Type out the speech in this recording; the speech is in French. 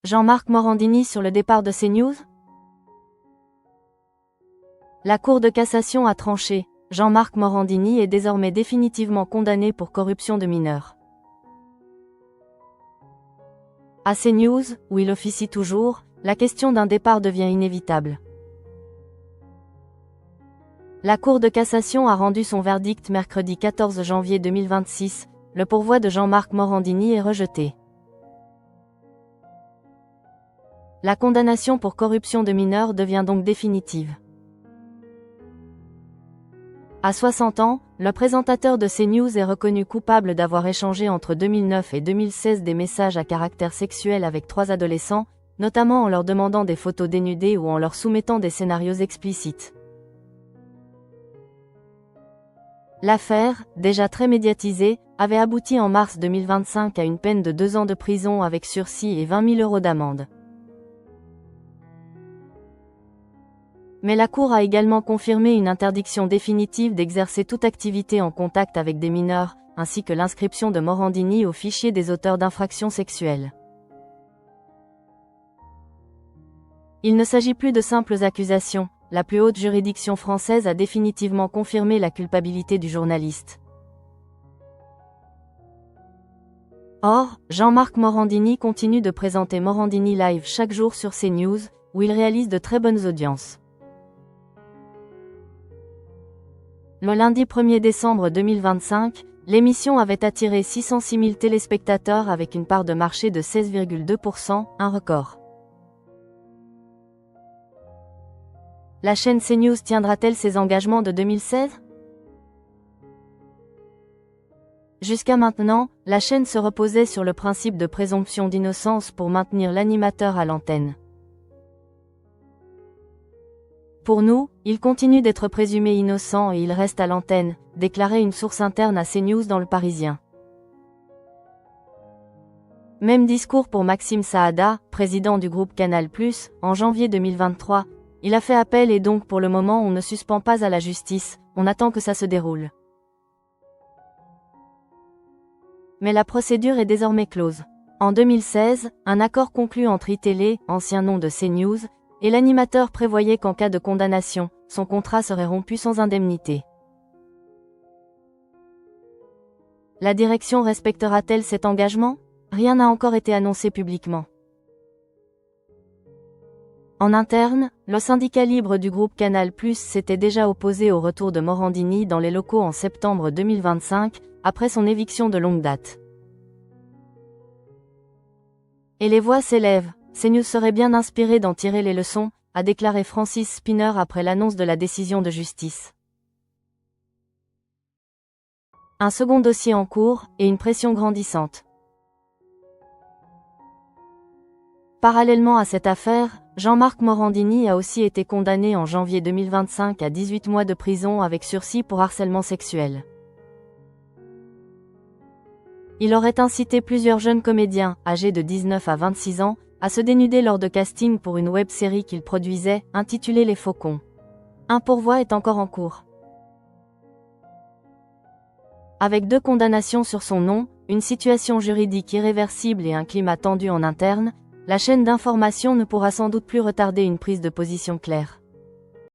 Jean-Marc Morandini sur le départ de CNews? La Cour de cassation a tranché. Jean-Marc Morandini est désormais définitivement condamné pour corruption de mineurs. À CNews, où il officie toujours, la question d'un départ devient inévitable. La Cour de cassation a rendu son verdict mercredi 14 janvier 2026, le pourvoi de Jean-Marc Morandini est rejeté. La condamnation pour corruption de mineurs devient donc définitive. À 60 ans, le présentateur de CNews est reconnu coupable d'avoir échangé entre 2009 et 2016 des messages à caractère sexuel avec 3 adolescents, notamment en leur demandant des photos dénudées ou en leur soumettant des scénarios explicites. L'affaire, déjà très médiatisée, avait abouti en mars 2025 à une peine de 2 ans de prison avec sursis et 20 000 € d'amende. Mais la Cour a également confirmé une interdiction définitive d'exercer toute activité en contact avec des mineurs, ainsi que l'inscription de Morandini au fichier des auteurs d'infractions sexuelles. Il ne s'agit plus de simples accusations, la plus haute juridiction française a définitivement confirmé la culpabilité du journaliste. Or, Jean-Marc Morandini continue de présenter Morandini Live chaque jour sur CNews, où il réalise de très bonnes audiences. Le lundi 1er décembre 2025, l'émission avait attiré 606 000 téléspectateurs avec une part de marché de 16,2%, un record. La chaîne CNews tiendra-t-elle ses engagements de 2016? Jusqu'à maintenant, la chaîne se reposait sur le principe de présomption d'innocence pour maintenir l'animateur à l'antenne. Pour nous, il continue d'être présumé innocent et il reste à l'antenne, déclarait une source interne à CNews dans Le Parisien. Même discours pour Maxime Saada, président du groupe Canal+, en janvier 2023. Il a fait appel et donc pour le moment on ne suspend pas à la justice, on attend que ça se déroule. Mais la procédure est désormais close. En 2016, un accord conclu entre iTélé, ancien nom de CNews, et l'animateur prévoyait qu'en cas de condamnation, son contrat serait rompu sans indemnité. La direction respectera-t-elle cet engagement? Rien n'a encore été annoncé publiquement. En interne, le syndicat libre du groupe Canal+ s'était déjà opposé au retour de Morandini dans les locaux en septembre 2025, après son éviction de longue date. Et les voix s'élèvent, CNews serait bien inspiré d'en tirer les leçons, a déclaré Francis Spinner après l'annonce de la décision de justice. Un second dossier en cours, et une pression grandissante. Parallèlement à cette affaire, Jean-Marc Morandini a aussi été condamné en janvier 2025 à 18 mois de prison avec sursis pour harcèlement sexuel. Il aurait incité plusieurs jeunes comédiens, âgés de 19 à 26 ans, à se dénuder lors de casting pour une web-série qu'il produisait, intitulée Les Faucons. Un pourvoi est encore en cours. Avec 2 condamnations sur son nom, une situation juridique irréversible et un climat tendu en interne, la chaîne d'information ne pourra sans doute plus retarder une prise de position claire.